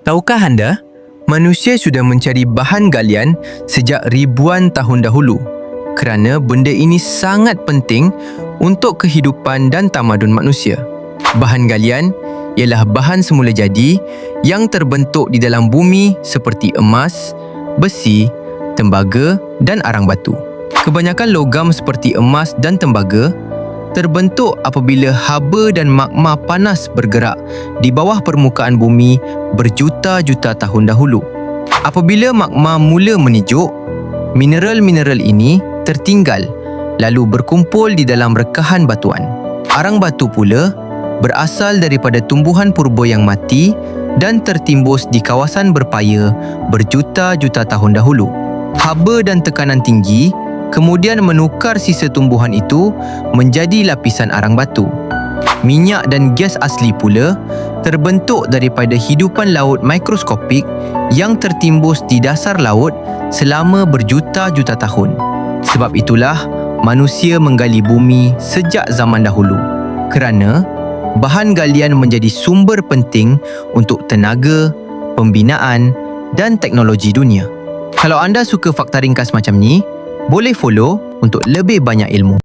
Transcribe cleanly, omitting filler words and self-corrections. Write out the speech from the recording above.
Tahukah anda, manusia sudah mencari bahan galian sejak ribuan tahun dahulu kerana benda ini sangat penting untuk kehidupan dan tamadun manusia. Bahan galian ialah bahan semula jadi yang terbentuk di dalam bumi seperti emas, besi, tembaga dan arang batu. Kebanyakan logam seperti emas dan tembaga terbentuk apabila haba dan magma panas bergerak di bawah permukaan bumi berjuta-juta tahun dahulu. Apabila magma mula menijuk, mineral-mineral ini tertinggal lalu berkumpul di dalam rekahan batuan. Arang batu pula berasal daripada tumbuhan purba yang mati dan tertimbus di kawasan berpaya berjuta-juta tahun dahulu. Haba dan tekanan tinggi kemudian menukar sisa tumbuhan itu menjadi lapisan arang batu. Minyak dan gas asli pula terbentuk daripada hidupan laut mikroskopik yang tertimbus di dasar laut selama berjuta-juta tahun. Sebab itulah manusia menggali bumi sejak zaman dahulu, kerana bahan galian menjadi sumber penting untuk tenaga, pembinaan dan teknologi dunia. Kalau anda suka fakta ringkas macam ni, boleh follow untuk lebih banyak ilmu.